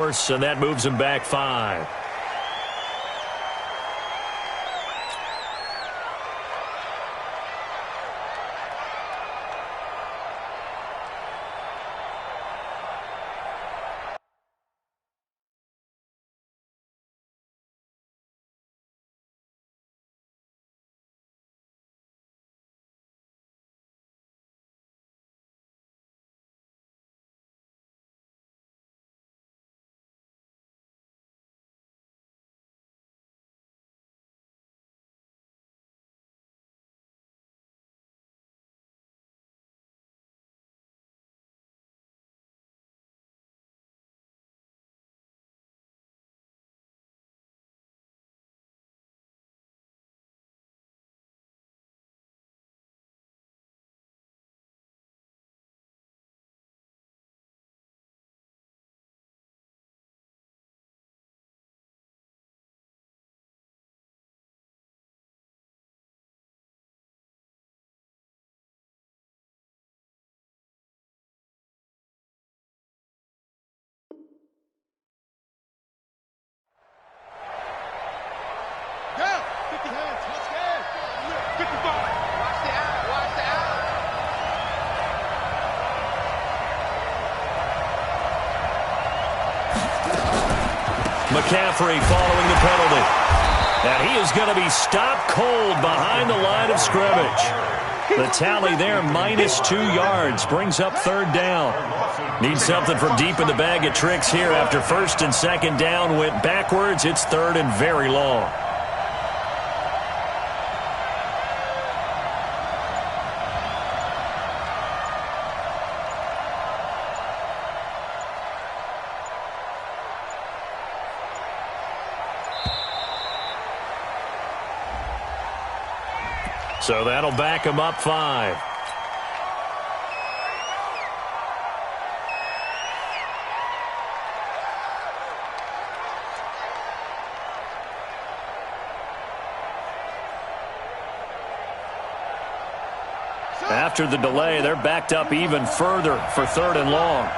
And that moves him back 5. McCaffrey following the penalty. And he is going to be stopped cold behind the line of scrimmage. The tally there, -2 yards, brings up 3rd down. Need something from deep in the bag of tricks here after 1st and 2nd down went backwards. It's 3rd and very long. So that'll back him up 5. After the delay, they're backed up even further for 3rd and long.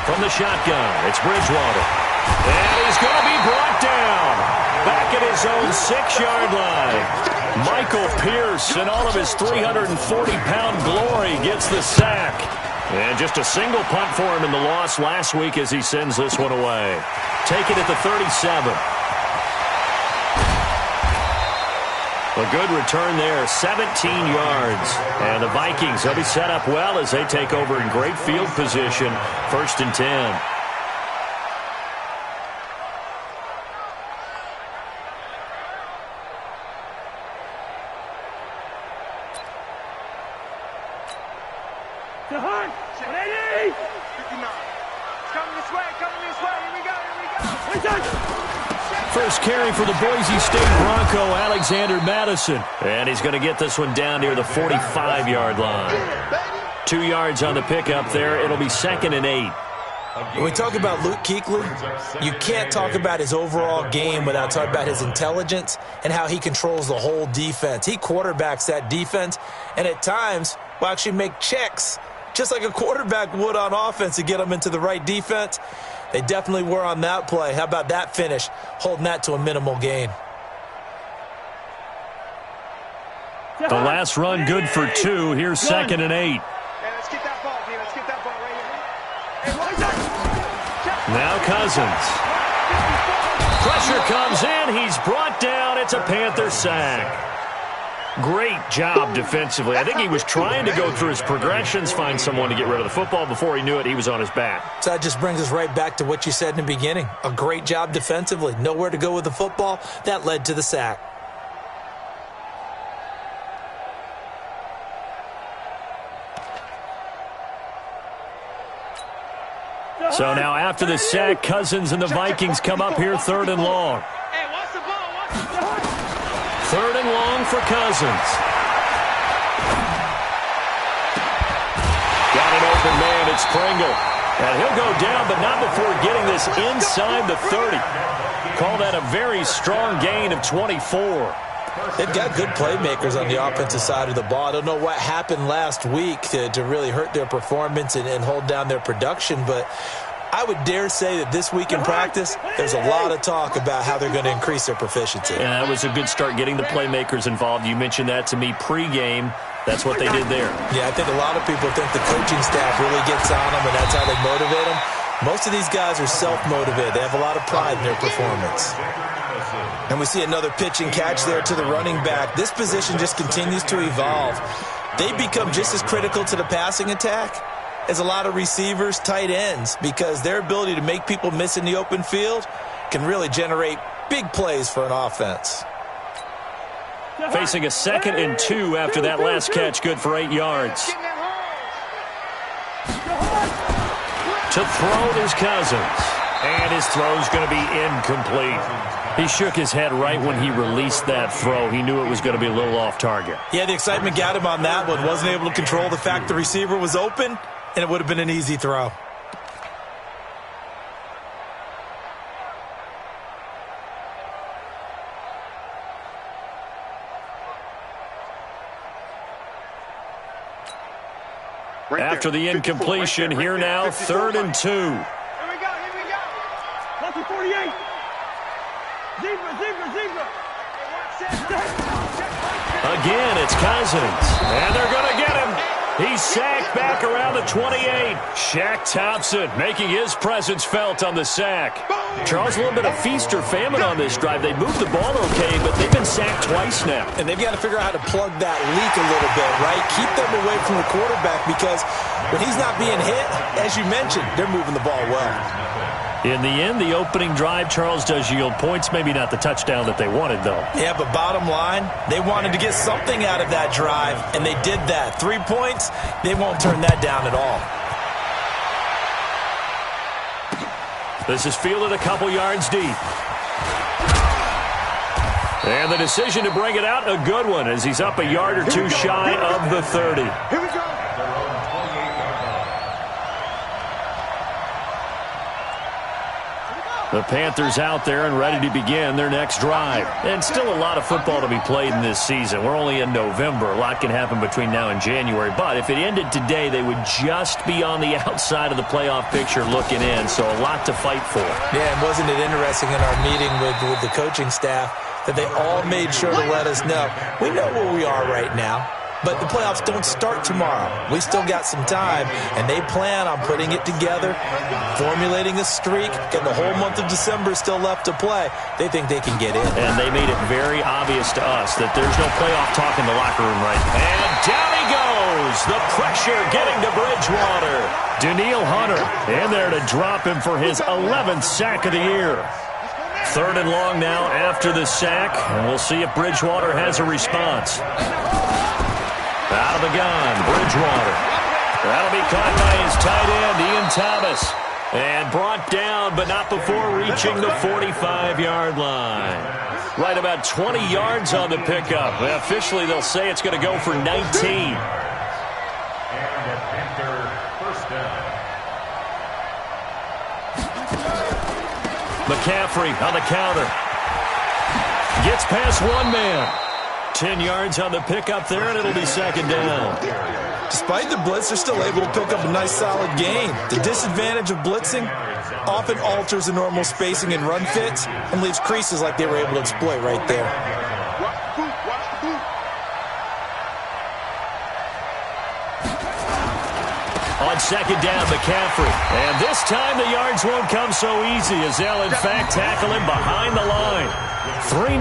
From the shotgun, it's Bridgewater. And he's going to be brought down. Back at his own 6-yard line. Michael Pierce, in all of his 340-pound glory, gets the sack. And just a single punt for him in the loss last week as he sends this one away. Take it at the 37. A good return there, 17 yards. And the Vikings, they'll be set up well as they take over in great field position. 1st and 10. First carry for the Boise State Bronco, Alexander Madison. And he's going to get this one down near the 45-yard line. 2 yards on the pickup there. It'll be 2nd and 8. When we talk about Luke Kuechly, you can't talk about his overall game without talking about his intelligence and how he controls the whole defense. He quarterbacks that defense, and at times will actually make checks, just like a quarterback would on offense, to get them into the right defense. They definitely were on that play. How about that finish, holding that to a minimal gain? The last run good for 2. Here's 2nd and 8. Let's get that ball, D. Let's get that ball right here. Now Cousins. Pressure comes in. He's brought down. It's a Panther sack. Great job defensively. I think he was trying to go through his progressions, find someone to get rid of the football. Before he knew it, he was on his back. So that just brings us right back to what you said in the beginning. A great job defensively. Nowhere to go with the football. That led to the sack. So now after the sack, Cousins and the Vikings come up here 3rd and long. Hey, watch the ball. Watch the ball. 3rd and long for Cousins. Got an open man. It's Pringle. And he'll go down, but not before getting this inside the 30. Call that a very strong gain of 24. They've got good playmakers on the offensive side of the ball. I don't know what happened last week to really hurt their performance and hold down their production, but I would dare say that this week in practice, there's a lot of talk about how they're going to increase their proficiency. Yeah, that was a good start getting the playmakers involved. You mentioned that to me pregame. That's what they did there. Yeah, I think a lot of people think the coaching staff really gets on them, and that's how they motivate them. Most of these guys are self-motivated. They have a lot of pride in their performance. And we see another pitch and catch there to the running back. This position just continues to evolve. They become just as critical to the passing attack as a lot of receivers, tight ends, because their ability to make people miss in the open field can really generate big plays for an offense. Facing a 2nd and 2 after that last catch, good for 8 yards. To throw is Cousins, and his throw's going to be incomplete. He shook his head right when he released that throw. He knew it was going to be a little off target. Yeah, the excitement got him on that one. Wasn't able to control the fact the receiver was open, and it would have been an easy throw. After the incompletion, here now, 3rd and 2. Here we go, here we go. Lucky 48. Zebra. Again, it's Cousins, and they're going to get him. He's sacked back around the 28. Shaq Thompson making his presence felt on the sack. Charles, a little bit of feast or famine on this drive. They moved the ball okay, but they've been sacked twice now. And they've got to figure out how to plug that leak a little bit, right? Keep them away from the quarterback, because when he's not being hit, as you mentioned, they're moving the ball well. In the end, the opening drive, Charles, does yield points. Maybe not the touchdown that they wanted, though. Yeah, but bottom line, they wanted to get something out of that drive, and they did that. 3 points, they won't turn that down at all. This is fielded a couple yards deep. And the decision to bring it out, a good one, as he's up a yard or two shy of the 30. Here we go. The Panthers out there and ready to begin their next drive. And still a lot of football to be played in this season. We're only in November. A lot can happen between now and January. But if it ended today, they would just be on the outside of the playoff picture looking in. So a lot to fight for. Yeah, and wasn't it interesting in our meeting with the coaching staff that they all made sure to let us know, we know where we are right now, but the playoffs don't start tomorrow. We still got some time, and they plan on putting it together, formulating a streak, and the whole month of December still left to play. They think they can get in. And they made it very obvious to us that there's no playoff talk in the locker room right now. And down he goes. The pressure getting to Bridgewater. Danielle Hunter in there to drop him for his 11th sack of the year. 3rd and long now after the sack, and we'll see if Bridgewater has a response. Out of the gun, Bridgewater. That'll be caught by his tight end, Ian Thomas. And brought down, but not before reaching the 45-yard line. Right about 20 yards on the pickup. Officially, they'll say it's going to go for 19. McCaffrey on the counter. Gets past one man. 10 yards on the pickup there, and it'll be 2nd down. Despite the blitz, they're still able to pick up a nice solid gain. The disadvantage of blitzing often alters the normal spacing and run fits and leaves creases like they were able to exploit right there. On 2nd down, McCaffrey. And this time the yards won't come so easy as they'll, in fact, tackle him behind the line. 3-0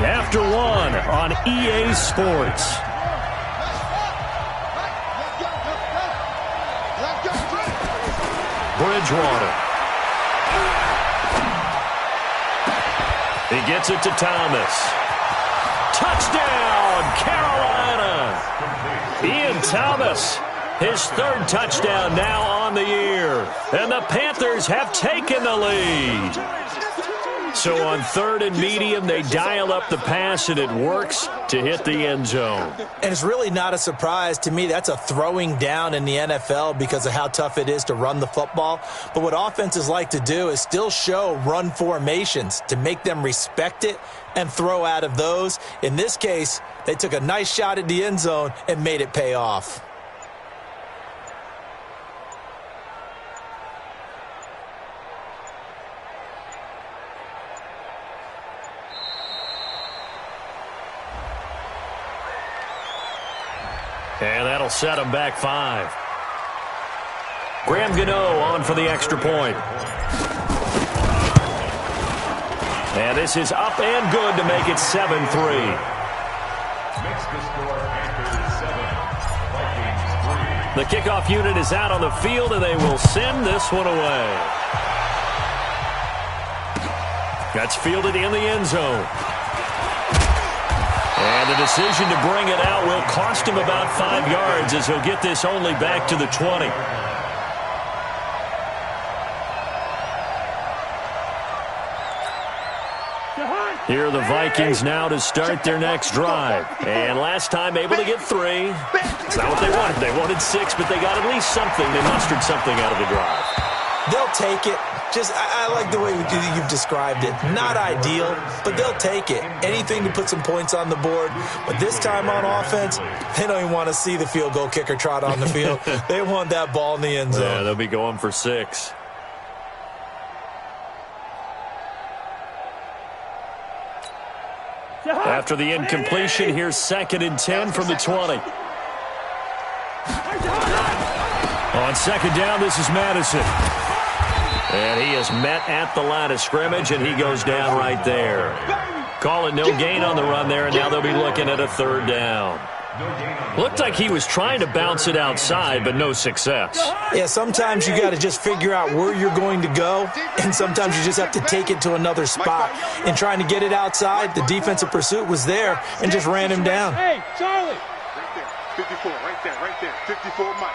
after 1 on EA Sports. Bridgewater. He gets it to Thomas. Touchdown, Carolina. Ian Thomas, his 3rd touchdown now on the year. And the Panthers have taken the lead. So on 3rd and medium, they dial up the pass, and it works to hit the end zone. And it's really not a surprise to me. That's a throwing down in the NFL because of how tough it is to run the football. But what offenses like to do is still show run formations to make them respect it and throw out of those. In this case, they took a nice shot at the end zone and made it pay off. And that'll set them back 5. Graham Gano on for the extra point. And this is up and good to make it 7-3. The kickoff unit is out on the field, and they will send this one away. That's fielded in the end zone. And the decision to bring it out will cost him about 5 yards as he'll get this only back to the 20. Here are the Vikings now to start their next drive. And last time able to get 3. It's not what they wanted. They wanted 6, but they got at least something. They mustered something out of the drive. They'll take it. I like the way you've described it. Not ideal, but they'll take it. Anything to put some points on the board. But this time on offense, they don't even want to see the field goal kicker trot on the field. They want that ball in the end zone. Yeah, they'll be going for 6. After the incompletion, here's 2nd and 10 from the 20. On 2nd down, this is Madison. And he is met at the line of scrimmage, and he goes down right there. Call it no gain on the run there, and now they'll be looking at a 3rd down. Looked like he was trying to bounce it outside, but no success. Yeah, sometimes you got to just figure out where you're going to go, and sometimes you just have to take it to another spot. In trying to get it outside, the defensive pursuit was there and just ran him down. Hey, Charlie! Right there, 54, right there, 54, Mike.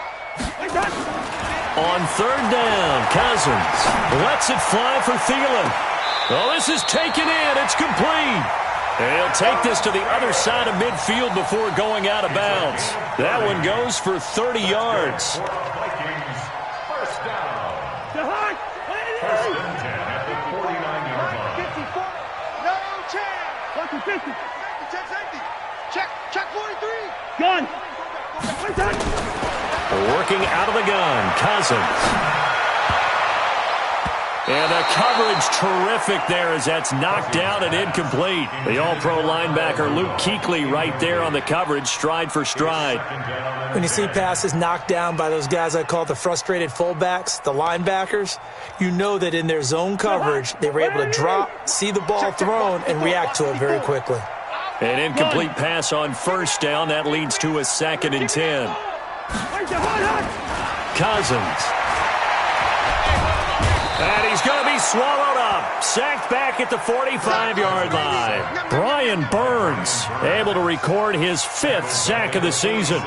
On 3rd down, Cousins lets it fly for Thielen. Well, this is taken in. It's complete. And he'll take this to the other side of midfield before going out of bounds. That one goes for 30 yards. First down. First and 10 at the 49-yard line. 54. No chance. 50. Check safety. Check 43. Gun. Working out of the gun, Cousins. And the coverage terrific there as that's knocked down and incomplete. The all-pro linebacker Luke Kuechly right there on the coverage, stride for stride. When you see passes knocked down by those guys I call the frustrated fullbacks, the linebackers, you know that in their zone coverage, they were able to drop, see the ball thrown, and react to it very quickly. An incomplete pass on 1st down. That leads to a 2nd and 10. Cousins. And he's going to be swallowed up. Sacked back at the 45-yard line. Brian Burns able to record his 5th sack of the season.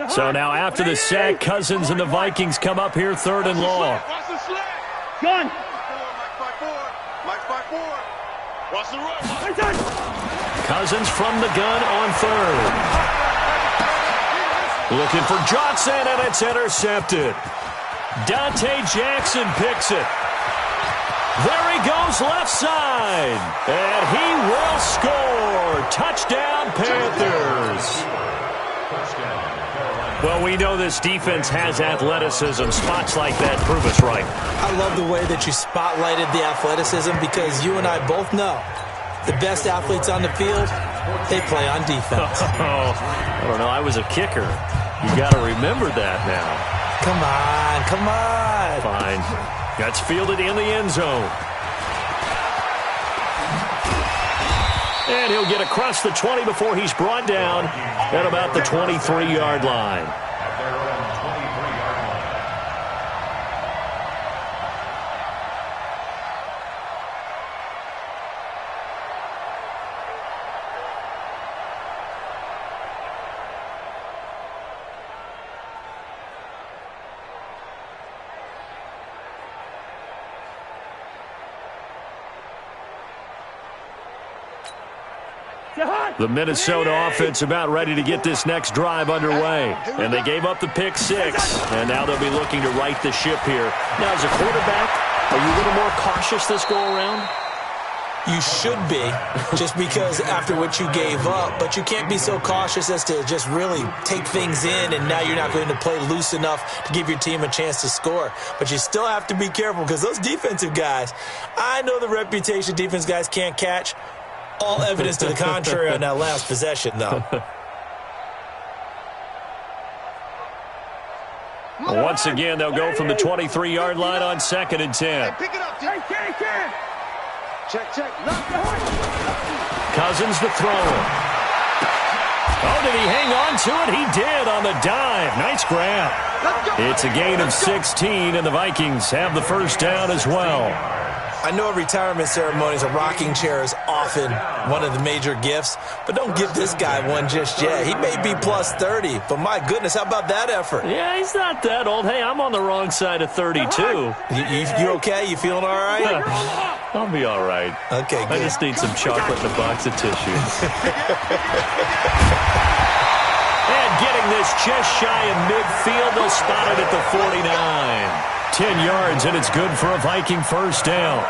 So now after the sack, Cousins and the Vikings come up here 3rd and long. Gun. Mike 5-4. Watch the run. Cousins from the gun on 3rd. Looking for Johnson, and it's intercepted. Dante Jackson picks it. There he goes left side. And he will score. Touchdown, Panthers. Well, we know this defense has athleticism. Spots like that prove us right. I love the way that you spotlighted the athleticism because you and I both know the best athletes on the field, they play on defense. I don't know. I was a kicker. You got to remember that now. Come on. Fine. That's fielded in the end zone. And he'll get across the 20 before he's brought down at about the 23-yard line. The Minnesota offense about ready to get this next drive underway. And they gave up the pick six. And now they'll be looking to right the ship here. Now, as a quarterback, are you a little more cautious this go-around? You should be, just because after what you gave up. But you can't be so cautious as to just really take things in, and now you're not going to play loose enough to give your team a chance to score. But you still have to be careful, because those defensive guys, I know the reputation defense guys can't catch. All evidence to the contrary on that last possession, though. Once again, they'll go from the 23-yard line on 2nd and 10. Pick it up, Ken. Check. Cousins the thrower. Oh, did he hang on to it? He did on the dive. Nice grab. It's a gain of 16, and the Vikings have the first down as well. I know retirement ceremonies, a rocking chair is often one of the major gifts, but don't give this guy one just yet. He may be plus 30, but my goodness, how about that effort? Yeah, he's not that old. Hey, I'm on the wrong side of 32. You okay? You feeling all right? I'll be all right. Okay, good. I just need some chocolate and a box of tissues. And getting this just shy of midfield, they'll spot it at the 49. 10 yards, and it's good for a Viking first down.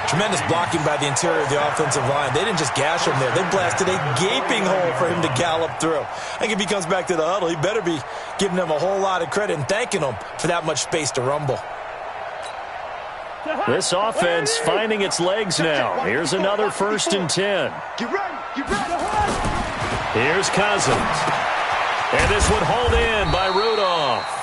Tremendous blocking by the interior of the offensive line. They didn't just gash him there. They blasted a gaping hole for him to gallop through. I think if he comes back to the huddle, he better be giving them a whole lot of credit and thanking them for that much space to rumble. This offense finding its legs now. Here's another 1st and 10. Get ready. Here's Cousins. And this one hauled in by Rudolph.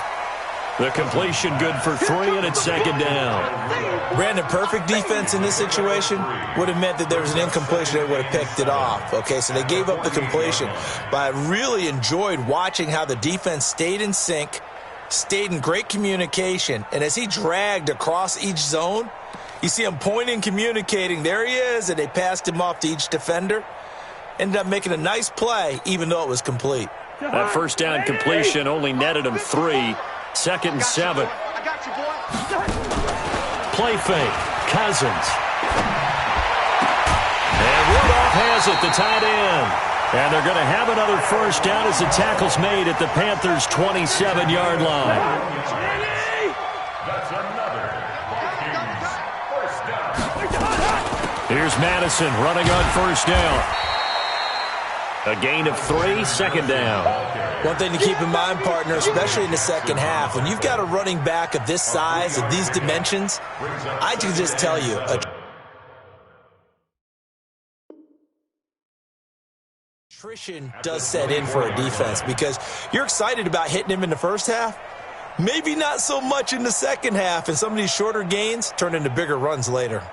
The completion good for 3, and it's 2nd down. Brandon, perfect defense in this situation would have meant that there was an incompletion. They would have picked it off. Okay, so they gave up the completion. But I really enjoyed watching how the defense stayed in sync, stayed in great communication, and as he dragged across each zone, you see him pointing, communicating. There he is, and they passed him off to each defender. Ended up making a nice play, even though it was complete. That first down completion only netted him 3. 2nd and 7. I got you, boy. Play fake. Cousins. And Rudolph has it, the tight end. And they're going to have another first down as the tackle's made at the Panthers' 27-yard line. That's another Vikings first down. Here's Madison running on first down. A gain of 3, 2nd down. One thing to keep in mind, partner, especially in the second half, when you've got a running back of this size, of these dimensions, I can just tell you, attrition does set in for a defense because you're excited about hitting him in the first half, maybe not so much in the second half, and some of these shorter gains turn into bigger runs later.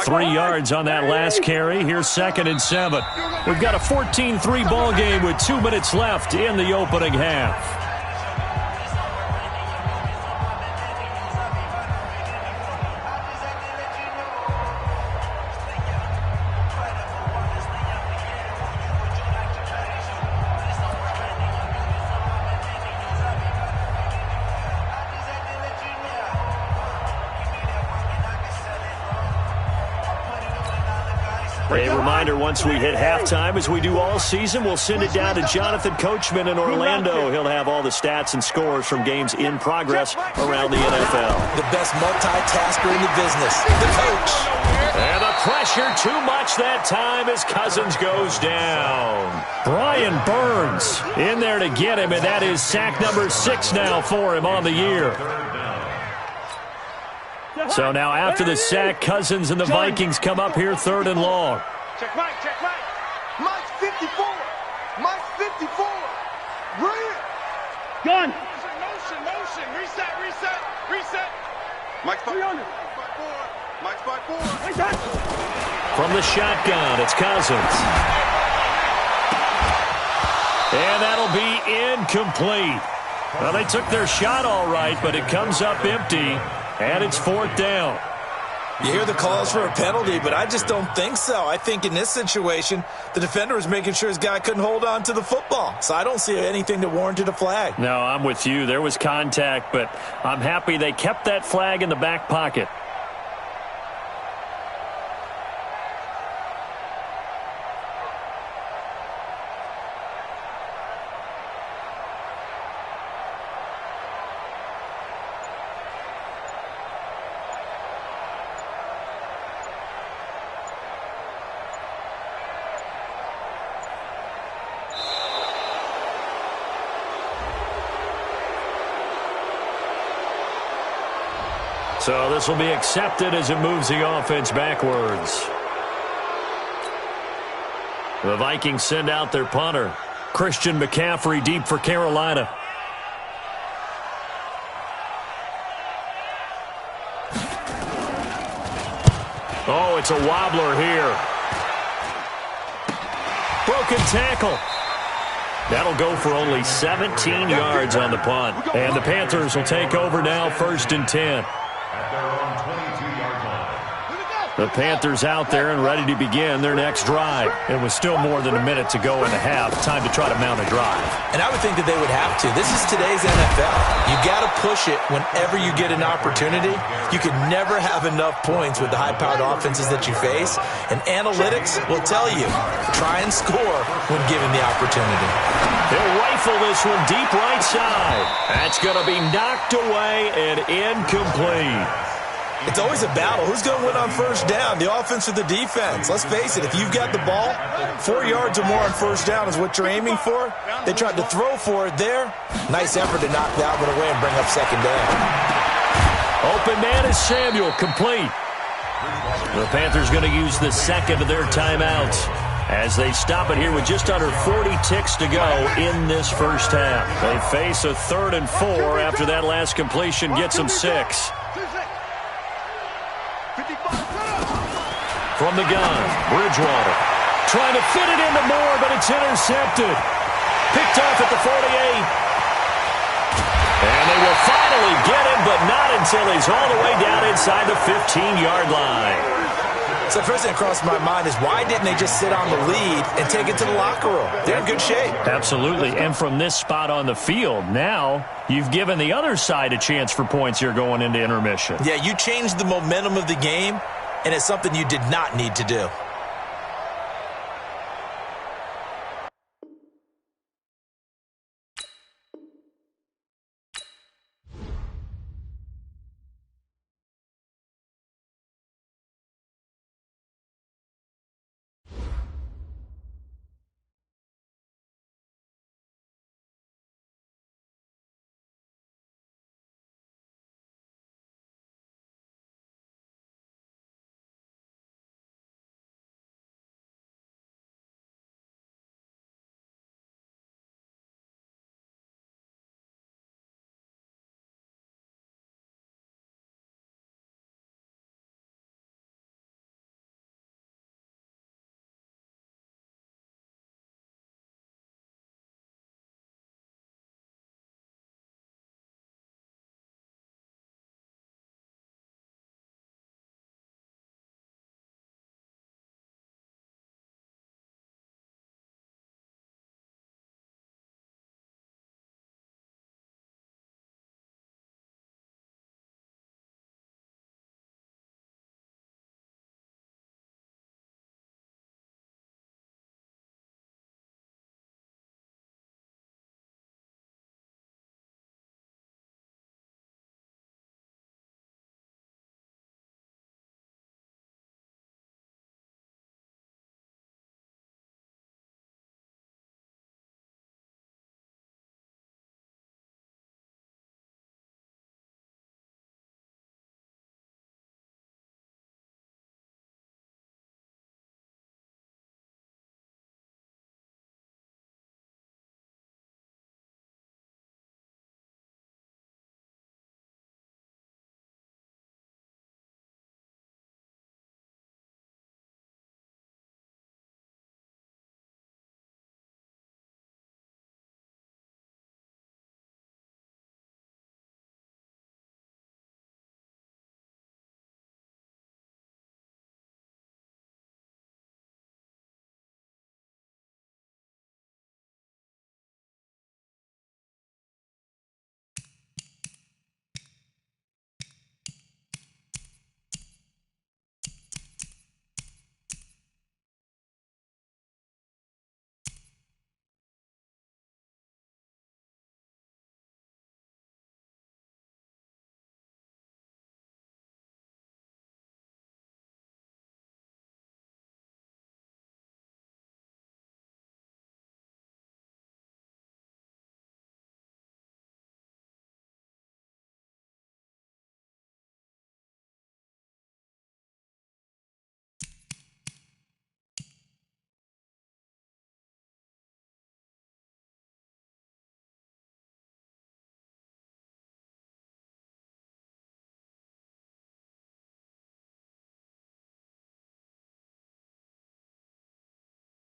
Three yards on that last carry. Here's 2nd and 7. We've got a 14-3 ball game with 2 minutes left in the opening half. A reminder, once we hit halftime, as we do all season, we'll send it down to Jonathan Coachman in Orlando. He'll have all the stats and scores from games in progress around the NFL. The best multitasker in the business, the coach. And the pressure too much that time as Cousins goes down. Brian Burns in there to get him, and that is sack number 6 now for him on the year. So now after the sack, Cousins and the Vikings come up here 3rd and long. Check Mike. Mike's 54. Mike's 54. Red. Gun. Motion. Reset. Mike's 5-4. Mike's 5-4. From the shotgun, it's Cousins. And that'll be incomplete. Well, they took their shot all right, but it comes up empty. And it's 4th down. You hear the calls for a penalty, but I just don't think so. I think in this situation, the defender was making sure his guy couldn't hold on to the football. So I don't see anything that warranted a flag. No, I'm with you. There was contact, but I'm happy they kept that flag in the back pocket. So this will be accepted as it moves the offense backwards. The Vikings send out their punter, Christian McCaffrey, deep for Carolina. Oh, it's a wobbler here. Broken tackle. That'll go for only 17 yards on the punt. And the Panthers will take over now, 1st and 10. At their own 22-yard line. The Panthers out there and ready to begin their next drive. It was still more than a minute to go in the half. Time to try to mount a drive. And I would think that they would have to. This is today's NFL. You got to push it whenever you get an opportunity. You can never have enough points with the high-powered offenses that you face. And analytics will tell you, try and score when given the opportunity. They'll rifle this one deep right side. That's going to be knocked away and incomplete. It's always a battle. Who's going to win on 1st down, the offense or the defense? Let's face it, if you've got the ball, 4 yards or more on 1st down is what you're aiming for. They tried to throw for it there. Nice effort to knock that one away and bring up 2nd down. Open man is Samuel, complete. The Panthers going to use the 2nd of their timeouts as they stop it here with just under 40 ticks to go in this 1st half. They face a 3rd and 4 after that last completion gets them 6. From the gun, Bridgewater trying to fit it into Moore, but it's intercepted. Picked off at the 48. And they will finally get him, but not until he's all the way down inside the 15-yard line. So the first thing that crossed my mind is why didn't they just sit on the lead and take it to the locker room? They're in good shape. Absolutely, and from this spot on the field, now you've given the other side a chance for points here going into intermission. Yeah, you changed the momentum of the game, and it's something you did not need to do.